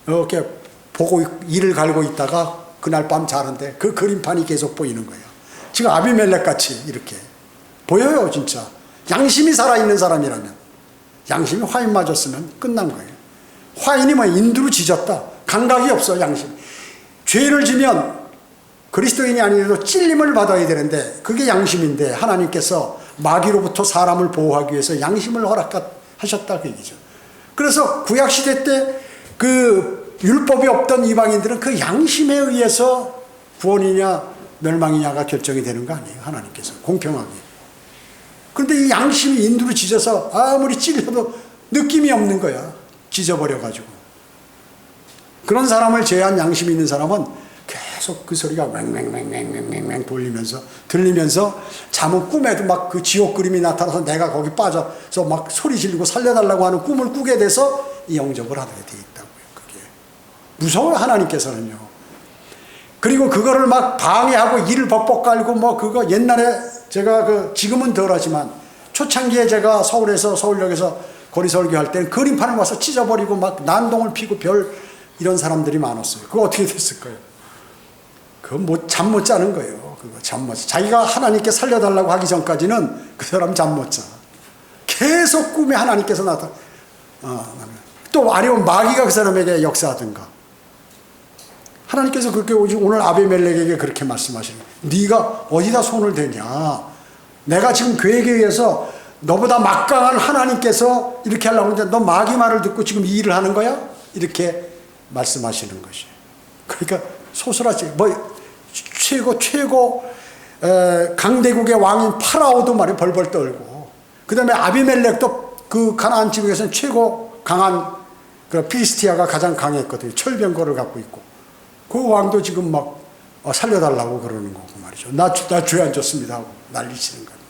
이렇게 보고 이를 갈고 있다가 그날 밤 자는데 그 그림판이 계속 보이는 거예요. 지금 아비멜렉 같이 이렇게 보여요. 진짜 양심이 살아있는 사람이라면, 양심이 화인 맞았으면 끝난 거예요. 화인이 뭐 인두로 지졌다, 감각이 없어. 양심, 죄를 지면 그리스도인이 아니라도 찔림을 받아야 되는데 그게 양심인데 하나님께서 마귀로부터 사람을 보호하기 위해서 양심을 허락하셨다 그 얘기죠. 그래서 구약시대 때 그 율법이 없던 이방인들은 그 양심에 의해서 구원이냐 멸망이냐가 결정이 되는 거 아니에요. 하나님께서 공평하게. 그런데 이 양심이 인두로 찢어서 아무리 찔려도 느낌이 없는 거야. 찢어버려가지고. 그런 사람을 제한 양심이 있는 사람은 계속 그 소리가 맹맹맹맹맹맹맹 돌리면서 들리면서 잠은 꿈에도 막 그 지옥 그림이 나타나서 내가 거기 빠져서 막 소리 지르고 살려달라고 하는 꿈을 꾸게 돼서 이 영접을 하게 돼 있다고요. 그게 무서워요. 하나님께서는요. 그리고 그거를 막 방해하고 이를 벅벅 깔고 뭐 그거 옛날에 제가 그 지금은 덜하지만 초창기에 제가 서울에서 서울역에서 거리 설교할 때는 그림판을 와서 찢어버리고 막 난동을 피고 별 이런 사람들이 많았어요. 그거 어떻게 됐을까요? 그거 잠 못 자는 거예요. 그거 잠 못 자. 자기가 하나님께 살려달라고 하기 전까지는 그 사람 잠 못 자. 계속 꿈에 하나님께서 나타나. 또 아니면 마귀가 그 사람에게 역사하든가. 하나님께서 그렇게 오늘 아비멜렉에게 그렇게 말씀하시는 거예요. 네가 어디다 손을 대냐. 내가 지금 계획에 의해서 너보다 막강한 하나님께서 이렇게 하려고 하는데 너 마귀 말을 듣고 지금 이 일을 하는 거야? 이렇게 말씀하시는 것이에요. 그러니까 소설하지 뭐 최고 강대국의 왕인 파라오도 말이 벌벌 떨고, 그 다음에 아비멜렉도 그 가나안 지국에서는 최고 강한 그 필리스티아가 가장 강했거든요. 철병거를 갖고 있고 그 왕도 지금 막 살려달라고 그러는 거고 말이죠. 나 죄 안 졌습니다 하고 난리치는 거예요.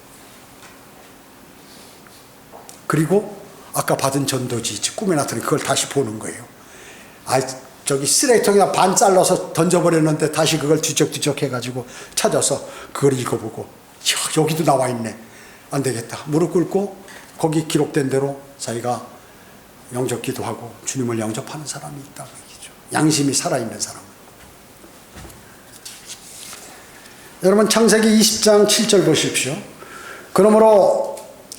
그리고 아까 받은 전도지 꿈에 나타나니 그걸 다시 보는 거예요. 저기 쓰레기통에다 반 잘라서 던져버렸는데 다시 그걸 뒤적뒤적 해가지고 찾아서 그걸 읽어보고 여기도 나와 있네. 안 되겠다. 무릎 꿇고 거기 기록된 대로 자기가 영접 기도하고 주님을 영접하는 사람이 있다고 얘기죠. 양심이 살아있는 사람. 여러분 창세기 20장 7절 보십시오. 그러므로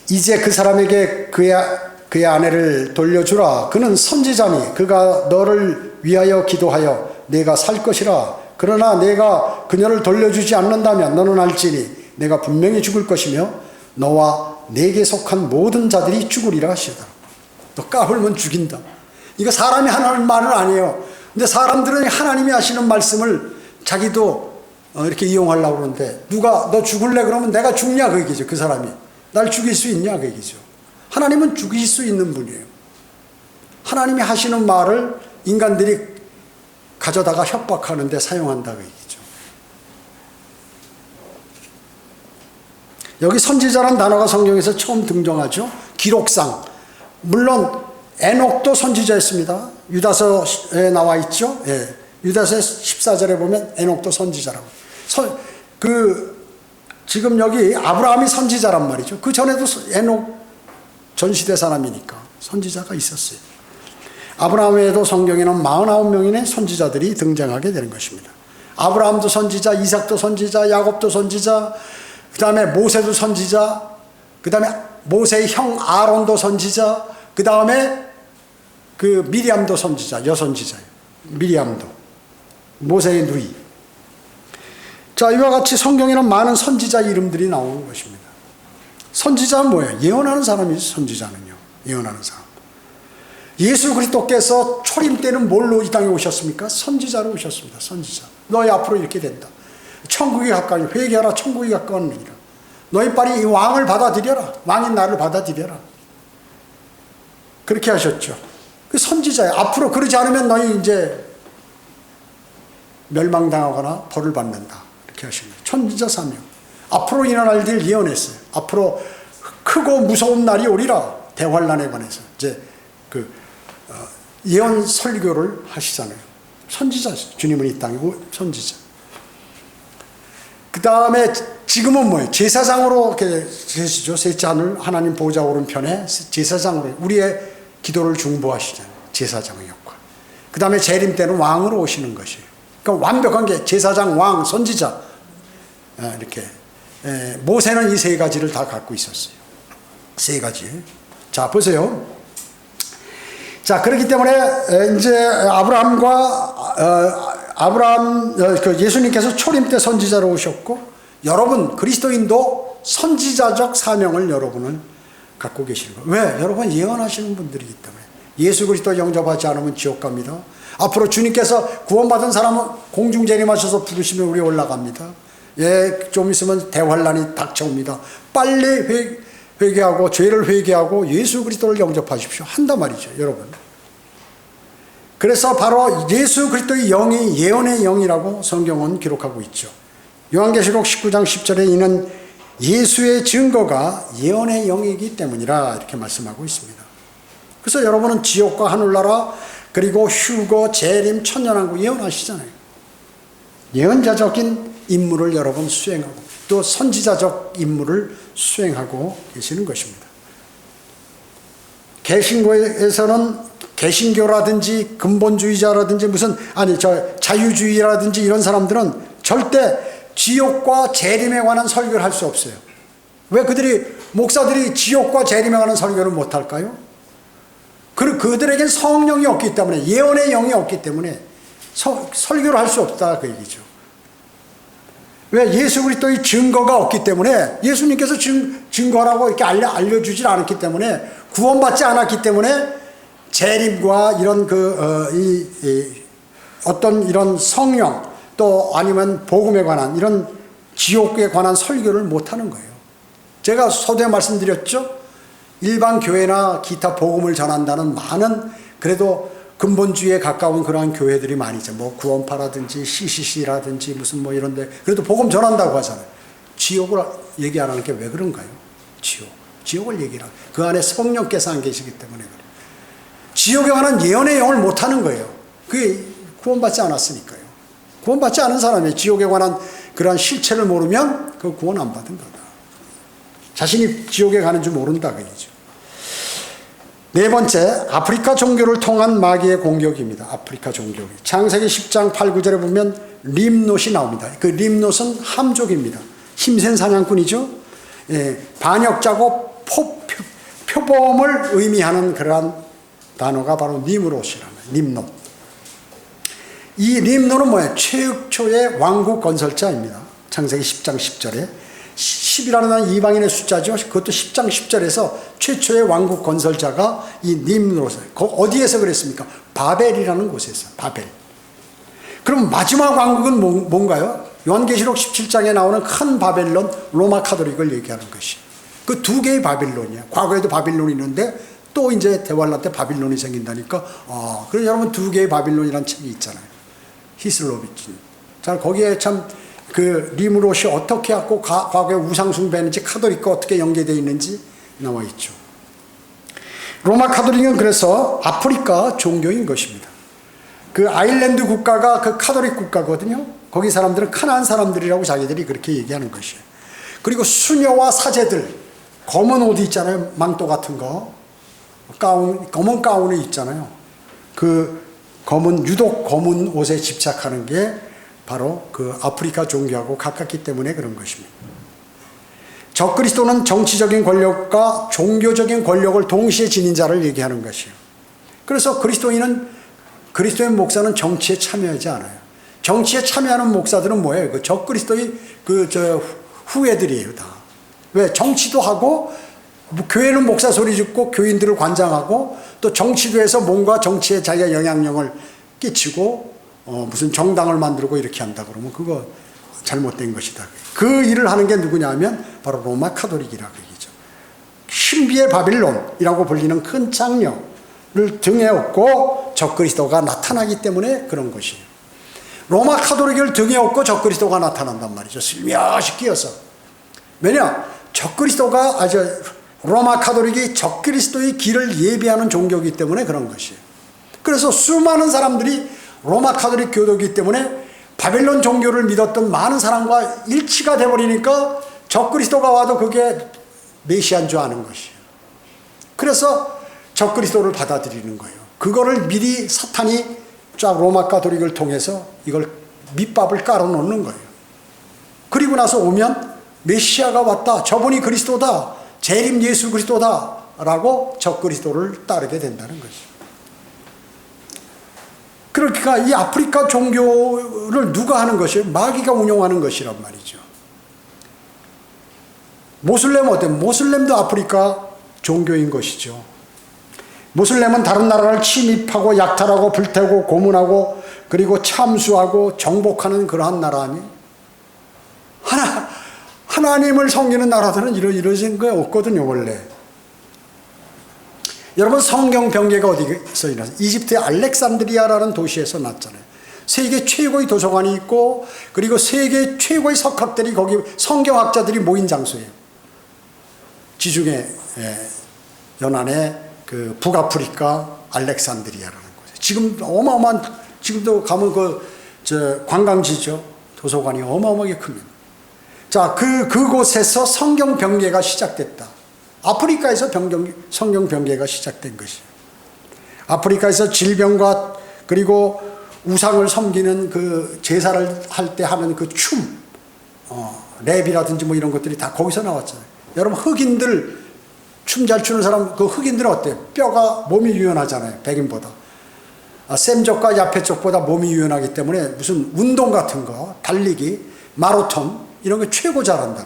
이제 그 사람에게 그의 아내를 돌려주라. 그는 선지자니 그가 너를 위하여 기도하여 내가 살 것이라. 그러나 내가 그녀를 돌려주지 않는다면 너는 알지니 내가 분명히 죽을 것이며 너와 내게 속한 모든 자들이 죽으리라 하시더라. 너 까불면 죽인다. 이거 사람이 하는 말은 아니에요. 근데 사람들은 하나님이 하시는 말씀을 자기도 이렇게 이용하려고 그러는데 누가 너 죽을래 그러면 내가 죽냐 그 얘기죠. 그 사람이 날 죽일 수 있냐 그 얘기죠. 하나님은 죽일 수 있는 분이에요. 하나님이 하시는 말을 인간들이 가져다가 협박하는데 사용한다고 얘기죠. 여기 선지자란 단어가 성경에서 처음 등장하죠. 기록상. 물론 에녹도 선지자였습니다. 유다서에 나와 있죠. 예. 유다서 14절에 보면 에녹도 선지자라고. 지금 여기 아브라함이 선지자란 말이죠. 그 전에도 에녹 전시대 사람이니까 선지자가 있었어요. 아브라함 외에도 성경에는 49명의 선지자들이 등장하게 되는 것입니다. 아브라함도 선지자, 이삭도 선지자, 야곱도 선지자, 그 다음에 모세도 선지자, 그 다음에 모세의 형 아론도 선지자, 그 다음에 그 미리암도 선지자, 여선지자예요. 미리암도 모세의 누이. 자, 이와 같이 성경에는 많은 선지자 이름들이 나오는 것입니다. 선지자는 뭐예요? 예언하는 사람이 선지자는요. 예언하는 사람. 예수 그리스도께서 초림 때는 뭘로 이 땅에 오셨습니까? 선지자로 오셨습니다. 선지자. 너희 앞으로 이렇게 된다. 천국이 가까이, 회개하라, 천국이 가까웠느니라. 너희 빨리 이 왕을 받아들여라. 왕인 나를 받아들여라. 그렇게 하셨죠. 그 선지자예요. 앞으로 그러지 않으면 너희 이제 멸망당하거나 벌을 받는다. 이렇게 하신 거예요. 천지자 사명. 앞으로 일어날 일 예언했어요. 앞으로 크고 무서운 날이 오리라. 대환란에 관해서 이제 그 예언 설교를 하시잖아요. 선지자. 주님은 이 땅이고 선지자. 그 다음에 지금은 뭐예요? 제사장으로 계시죠. 셋째 하늘 하나님 보좌 오른편에 제사장으로 우리의 기도를 중보하시잖아요. 제사장의 역할. 그 다음에 재림 때는 왕으로 오시는 것이에요. 그러니까 완벽한 게 제사장, 왕, 선지자 이렇게. 모세는 이 세 가지를 다 갖고 있었어요. 세 가지. 자, 보세요. 자, 그렇기 때문에 이제 예수님께서 초림 때 선지자로 오셨고, 여러분 그리스도인도 선지자적 사명을 여러분은 갖고 계시는 거예요. 왜? 여러분 예언하시는 분들이기 때문에. 예수 그리스도 영접하지 않으면 지옥 갑니다. 앞으로 주님께서 구원받은 사람은 공중 재림하셔서 부르시면 우리 올라갑니다. 예, 좀 있으면 대환란이 닥쳐옵니다. 빨리 회개하고 죄를 회개하고 예수 그리스도를 영접하십시오. 한단 말이죠, 여러분. 그래서 바로 예수 그리스도의 영이 예언의 영이라고 성경은 기록하고 있죠. 요한계시록 19장 10절에 이는 예수의 증거가 예언의 영이기 때문이라 이렇게 말씀하고 있습니다. 그래서 여러분은 지옥과 하늘나라 그리고 휴거, 재림, 천년왕국 예언하시잖아요. 예언자적인 임무를 여러분 수행하고 또 선지자적 임무를 수행하고 계시는 것입니다. 개신교에서는 개신교라든지 근본주의자라든지 자유주의라든지 이런 사람들은 절대 지옥과 재림에 관한 설교를 할 수 없어요. 왜 목사들이 지옥과 재림에 관한 설교를 못할까요? 그들에겐 성령이 없기 때문에, 예언의 영이 없기 때문에 설교를 할 수 없다 그 얘기죠. 왜? 예수 그리스도의 증거가 없기 때문에, 예수님께서 증거라고 이렇게 알려주질 않았기 때문에, 구원받지 않았기 때문에 재림과 이런 어떤 이런 성령 또 아니면 복음에 관한 이런 지옥에 관한 설교를 못하는 거예요. 제가 서두에 말씀드렸죠. 일반 교회나 기타 복음을 전한다는 많은 그래도 근본주의에 가까운 그러한 교회들이 많이 있죠. 뭐 구원파라든지 CCC라든지 무슨 뭐 이런데 그래도 복음 전한다고 하잖아요. 지옥을 얘기 안 하는 게 왜 그런가요? 지옥을 얘기하는 그 안에 성령께서 안 계시기 때문에 그래요. 지옥에 관한 예언의 영을 못하는 거예요. 그게 구원받지 않았으니까요. 구원받지 않은 사람이 지옥에 관한 그러한 실체를 모르면 그 구원 안 받은 거다. 자신이 지옥에 가는 줄 모른다 그 얘기죠. 네 번째, 아프리카 종교를 통한 마귀의 공격입니다. 아프리카 종교기. 창세기 10장 8, 9절에 보면 림롯이 나옵니다. 그 림롯은 함족입니다. 힘센 사냥꾼이죠. 예, 반역자고 표범을 의미하는 그러한 단어가 바로 니므롯이라는 림롯. 이 림롯은 뭐예요? 최초의 왕국 건설자입니다. 창세기 10장 10절에 10이라는 이방인의 숫자죠. 그것도 10장 10절에서 최초의 왕국 건설자가 이 님롯을 어디에서 그랬습니까? 바벨이라는 곳에서. 바벨. 그럼 마지막 왕국은 뭔가요? 요한계시록 17장에 나오는 큰 바벨론, 로마 카톨릭을 얘기하는 것이. 그 두 개의 바빌론이에요. 과거에도 바빌론이 있는데 또 이제 대환란 때 바빌론이 생긴다니까. 그래서 여러분 두 개의 바빌론이라는 책이 있잖아요. 히슬로비치. 자, 거기에 참 그 림롯이 어떻게 하고 과거에 우상숭배했는지 카톨릭과 어떻게 연계되어 있는지 나와 있죠. 로마 카톨릭은 그래서 아프리카 종교인 것입니다. 그 아일랜드 국가가 그 카톨릭 국가거든요. 거기 사람들은 카나안 사람들이라고 자기들이 그렇게 얘기하는 것이에요. 그리고 수녀와 사제들, 검은 옷 있잖아요. 망토 같은 거. 가운, 검은 가운이 있잖아요. 그 유독 검은 옷에 집착하는 게 바로 그 아프리카 종교하고 가깝기 때문에 그런 것입니다. 적그리스도는 정치적인 권력과 종교적인 권력을 동시에 지닌 자를 얘기하는 것이에요. 그래서 그리스도인 목사는 정치에 참여하지 않아요. 정치에 참여하는 목사들은 뭐예요? 그 적그리스도의 후예들이에요, 다. 왜? 정치도 하고, 교회는 목사 소리 듣고 교인들을 관장하고, 또 정치도 해서 뭔가 정치에 자기가 영향력을 끼치고, 무슨 정당을 만들고 이렇게 한다 그러면 그거 잘못된 것이다. 그 일을 하는 게 누구냐 하면 바로 로마 카톨릭이라고 얘기죠. 신비의 바빌론이라고 불리는 큰 장녀를 등에 업고 적그리스도가 나타나기 때문에 그런 것이에요. 로마 카톨릭을 등에 업고 적그리스도가 나타난단 말이죠. 슬며시 끼어서. 왜냐? 로마 카톨릭이 적그리스도의 길을 예비하는 종교이기 때문에 그런 것이에요. 그래서 수많은 사람들이 로마 카톨릭 교도이기 때문에 바벨론 종교를 믿었던 많은 사람과 일치가 돼버리니까 적그리스도가 와도 그게 메시아인 줄 아는 것이에요. 그래서 적그리스도를 받아들이는 거예요. 그거를 미리 사탄이 쫙 로마 카톨릭을 통해서 이걸 밑밥을 깔아놓는 거예요. 그리고 나서 오면 메시아가 왔다. 저분이 그리스도다. 재림 예수 그리스도다. 라고 적그리스도를 따르게 된다는 것이죠. 그러니까 이 아프리카 종교를 누가 하는 것이에요? 마귀가 운영하는 것이란 말이죠. 모슬렘 어때요? 모슬렘도 아프리카 종교인 것이죠. 모슬렘은 다른 나라를 침입하고 약탈하고 불태우고 고문하고 그리고 참수하고 정복하는 그러한 나라 아니에요? 하나님을 섬기는 나라들은 이러진 거 없거든요, 원래. 여러분, 성경 병계가 어디서 일어났어요? 이집트의 알렉산드리아라는 도시에서 났잖아요. 세계 최고의 도서관이 있고, 그리고 세계 최고의 석학들이 거기 성경학자들이 모인 장소예요. 지중해 연안의 그 북아프리카 알렉산드리아라는 곳이에요. 지금 어마어마한, 지금도 가면 관광지죠. 도서관이 어마어마하게 큽니다. 자, 그곳에서 성경 병계가 시작됐다. 아프리카에서 성경 병계가 시작된 것이에요. 아프리카에서 질병과 그리고 우상을 섬기는 그 제사를 할 때 하는 그 춤, 랩이라든지 뭐 이런 것들이 다 거기서 나왔잖아요. 여러분, 흑인들, 춤 잘 추는 사람, 그 흑인들은 어때요? 뼈가, 몸이 유연하잖아요, 백인보다. 샘족과 야페족보다 몸이 유연하기 때문에 무슨 운동 같은 거, 달리기, 마라톤, 이런 거 최고 잘한다.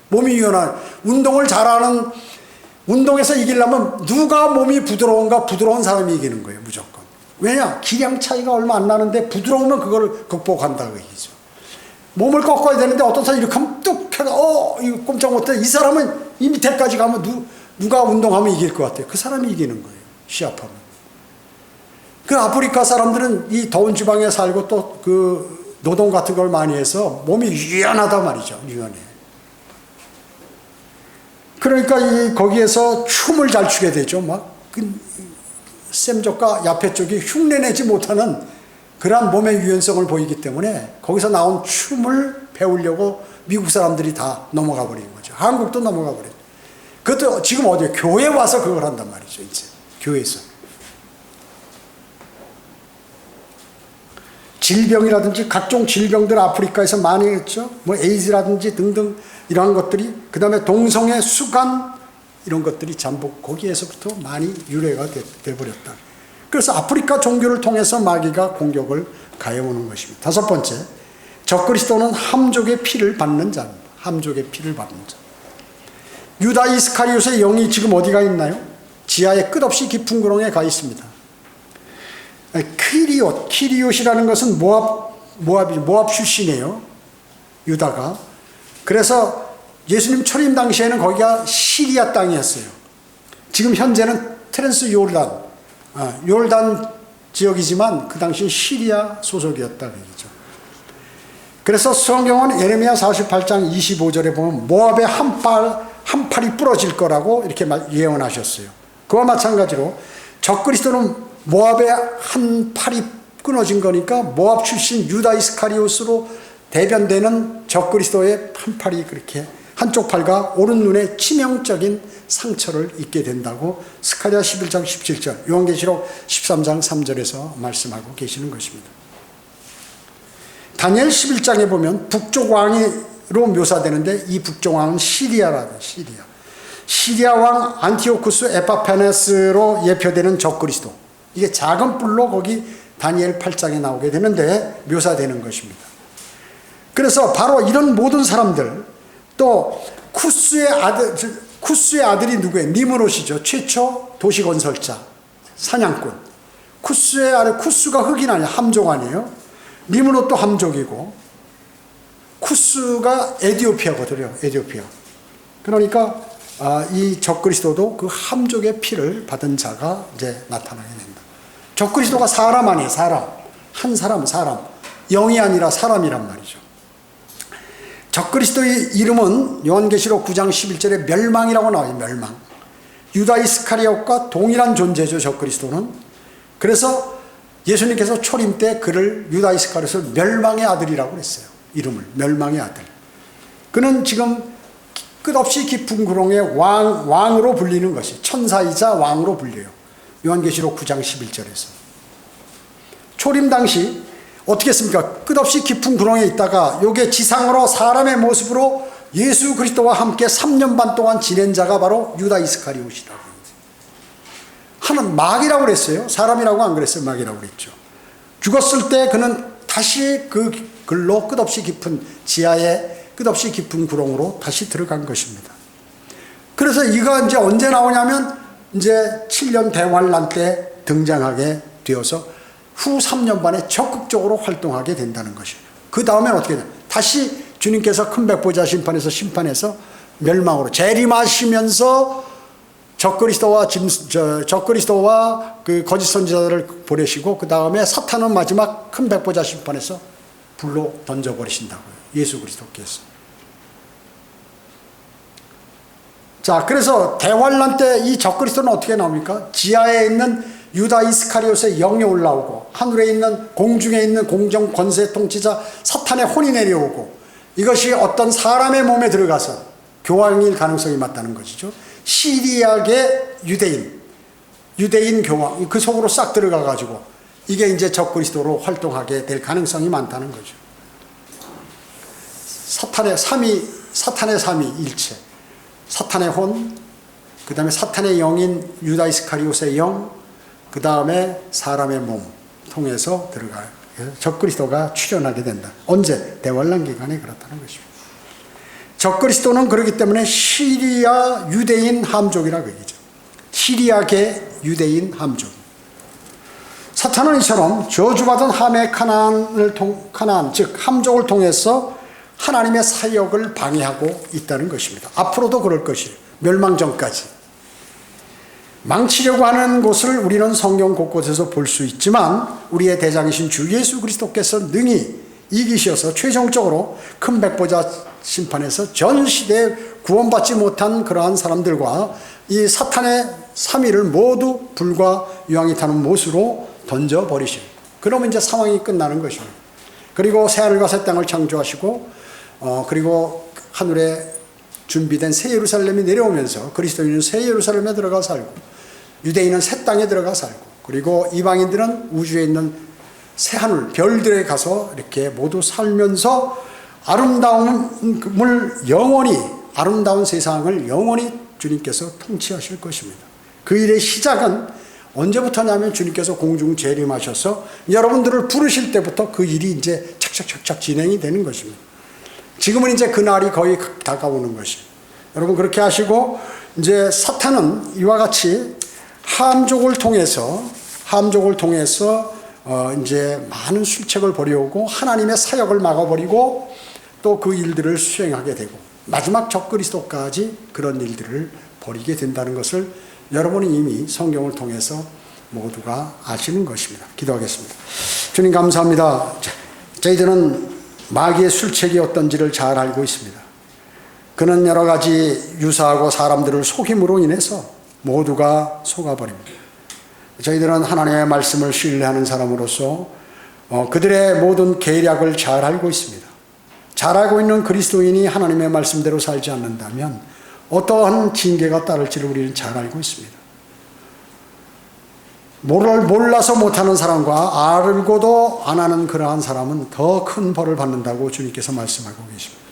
몸이 유연한, 운동을 잘하는, 운동에서 이기려면 누가 몸이 부드러운가? 부드러운 사람이 이기는 거예요, 무조건. 왜냐? 기량 차이가 얼마 안 나는데 부드러우면 그걸 극복한다고 얘기죠. 몸을 꺾어야 되는데 어떤 사람이 이렇게 하면 뚝 해가 이거 꼼짝 못해. 이 사람은 이 밑에까지 가면 누가 운동하면 이길 것 같아요. 그 사람이 이기는 거예요, 시합하면. 그 아프리카 사람들은 이 더운 지방에 살고 또 그 노동 같은 걸 많이 해서 몸이 유연하단 말이죠. 유연해. 그러니까 거기에서 춤을 잘 추게 되죠. 샘족과 야페 쪽이 흉내내지 못하는 그러한 몸의 유연성을 보이기 때문에 거기서 나온 춤을 배우려고 미국 사람들이 다 넘어가 버린 거죠. 한국도 넘어가 버린. 그것도 지금 어디에 교회 와서 그걸 한단 말이죠. 이제 교회에서. 질병이라든지 각종 질병들 아프리카에서 많이 했죠. 뭐 에이즈라든지 등등 이러한 것들이, 그 다음에 동성애, 수간 이런 것들이 전부 거기에서부터 많이 유래가 돼버렸다. 그래서 아프리카 종교를 통해서 마귀가 공격을 가해오는 것입니다. 다섯 번째, 적그리스도는 함족의 피를 받는 자입니다. 함족의 피를 받는 자. 유다 이스카리옷의 영이 지금 어디가 있나요? 지하에 끝없이 깊은 구렁에 가 있습니다. 키리옷이라는 것은 모압 출신이에요. 유다가. 그래서 예수님 초림 당시에는 거기가 시리아 땅이었어요. 지금 현재는 트랜스 요르단 지역이지만 그 당시 시리아 소속이었다는 얘기죠. 그래서 성경은 예레미야 48장 25절에 보면 모압의 한 팔이 부러질 거라고 이렇게 예언하셨어요. 그와 마찬가지로 적그리스도는 모압의 한 팔이 끊어진 거니까 모압 출신 유다 이스카리옷으로 대변되는 적그리스도의 한 팔이 그렇게 한쪽 팔과 오른 눈에 치명적인 상처를 입게 된다고 스가랴 11장 17절, 요한계시록 13장 3절에서 말씀하고 계시는 것입니다. 다니엘 11장에 보면 북쪽 왕으로 묘사되는데 이 북쪽 왕은 시리아라는 시리아 왕 안티오쿠스 에파페네스로 예표되는 적그리스도, 이게 작은 뿔로 거기 다니엘 8장에 나오게 되는데 묘사되는 것입니다. 그래서 바로 이런 모든 사람들, 또 쿠스의 아들이 누구예요? 니므롯이죠. 최초 도시건설자, 사냥꾼. 쿠스의 아들, 쿠스가 흑인 아니에요. 함족 아니에요. 니므롯도 함족이고, 쿠스가 에디오피아거든요. 에디오피아. 그러니까 이 적그리스도도 그 함족의 피를 받은 자가 이제 나타나게 된다. 적그리스도가 사람 아니에요. 사람. 한 사람, 사람. 영이 아니라 사람이란 말이죠. 적그리스도의 이름은 요한계시록 9장 11절에 멸망이라고 나와요. 멸망. 유다 이스카리ot과 동일한 존재죠. 적그리스도는. 그래서 예수님께서 초림 때 그를 유다 이스카리ot을 멸망의 아들이라고 그랬어요. 이름을 멸망의 아들. 그는 지금 끝없이 깊은 구렁의 왕으로 불리는 것이, 천사이자 왕으로 불려요. 요한계시록 9장 11절에서. 초림 당시 어떻게 했습니까? 끝없이 깊은 구렁에 있다가 요게 지상으로 사람의 모습으로 예수 그리스도와 함께 3년 반 동안 지낸 자가 바로 유다 이스카리ot이라고. 하는 마귀라고 그랬어요. 사람이라고 안 그랬어요. 마귀라고 그랬죠. 죽었을 때 그는 다시 그 글로 끝없이 깊은 지하에 끝없이 깊은 구렁으로 다시 들어간 것입니다. 그래서 이거 이제 언제 나오냐면 이제 7년 대환란 때 등장하게 되어서 후 3년 반에 적극적으로 활동하게 된다는 것이에요. 그 다음엔 어떻게 돼요? 다시 주님께서 큰 백보자 심판에서 심판해서 멸망으로 재림하시면서 적그리스도와 그 거짓 선지자들을 보내시고, 그 다음에 사탄은 마지막 큰 백보자 심판에서 불로 던져버리신다고요. 예수 그리스도께서. 자, 그래서 대환란 때 이 적그리스도는 어떻게 나옵니까? 지하에 있는 유다 이스카리ot의 영이 올라오고, 하늘에 있는 공중에 있는 공정 권세 통치자 사탄의 혼이 내려오고, 이것이 어떤 사람의 몸에 들어가서 교황일 가능성이 맞다는 것이죠. 시리아계 유대인 교황, 그 속으로 싹 들어가 가지고 이게 이제 적그리스도로 활동하게 될 가능성이 많다는 거죠. 사탄의 삼위 일체, 사탄의 혼, 그 다음에 사탄의 영인 유다 이스카리ot의 영, 그 다음에 사람의 몸 통해서 들어가요. 적그리스도가 출현하게 된다. 언제? 대환란 기간에 그렇다는 것입니다. 적그리스도는 그렇기 때문에 시리아 유대인 함족이라고 얘기죠. 시리아계 유대인 함족. 사탄은 이처럼 저주받은 함의 가나안, 즉 함족을 통해서 하나님의 사역을 방해하고 있다는 것입니다. 앞으로도 그럴 것이에요. 멸망 전까지. 망치려고 하는 곳을 우리는 성경 곳곳에서 볼 수 있지만, 우리의 대장이신 주 예수 그리스도께서 능히 이기셔서 최종적으로 큰 백보자 심판에서 전 시대에 구원받지 못한 그러한 사람들과 이 사탄의 삼위를 모두 불과 유황이 타는 못으로 던져버리시고, 그러면 이제 상황이 끝나는 것입니다. 그리고 새하늘과 새 땅을 창조하시고, 그리고 하늘에 준비된 새 예루살렘이 내려오면서 그리스도인은 새 예루살렘에 들어가 살고, 유대인은 새 땅에 들어가 살고, 그리고 이방인들은 우주에 있는 새 하늘, 별들에 가서 이렇게 모두 살면서 아름다운 세상을 영원히 주님께서 통치하실 것입니다. 그 일의 시작은 언제부터냐면 주님께서 공중 재림하셔서 여러분들을 부르실 때부터 그 일이 이제 착착착착 진행이 되는 것입니다. 지금은 이제 그 날이 거의 다가오는 것이에요. 여러분 그렇게 하시고, 이제 사탄은 이와 같이 함족을 통해서 이제 많은 술책을 벌여오고 하나님의 사역을 막아버리고 또 그 일들을 수행하게 되고 마지막 적그리스도까지 그런 일들을 벌이게 된다는 것을 여러분은 이미 성경을 통해서 모두가 아시는 것입니다. 기도하겠습니다. 주님 감사합니다. 저희들은 마귀의 술책이 어떤지를 잘 알고 있습니다. 그는 여러 가지 유사하고 사람들을 속임으로 인해서 모두가 속아버립니다. 저희들은 하나님의 말씀을 신뢰하는 사람으로서 그들의 모든 계략을 잘 알고 있습니다. 잘 알고 있는 그리스도인이 하나님의 말씀대로 살지 않는다면 어떠한 징계가 따를지를 우리는 잘 알고 있습니다. 몰라서 못하는 사람과 알고도 안 하는 그러한 사람은 더 큰 벌을 받는다고 주님께서 말씀하고 계십니다.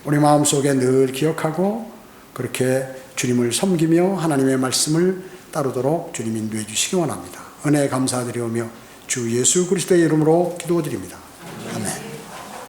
우리 마음속에 늘 기억하고 그렇게 주님을 섬기며 하나님의 말씀을 따르도록 주님 인도해 주시기 원합니다. 은혜 감사드리오며 주 예수 그리스도의 이름으로 기도드립니다.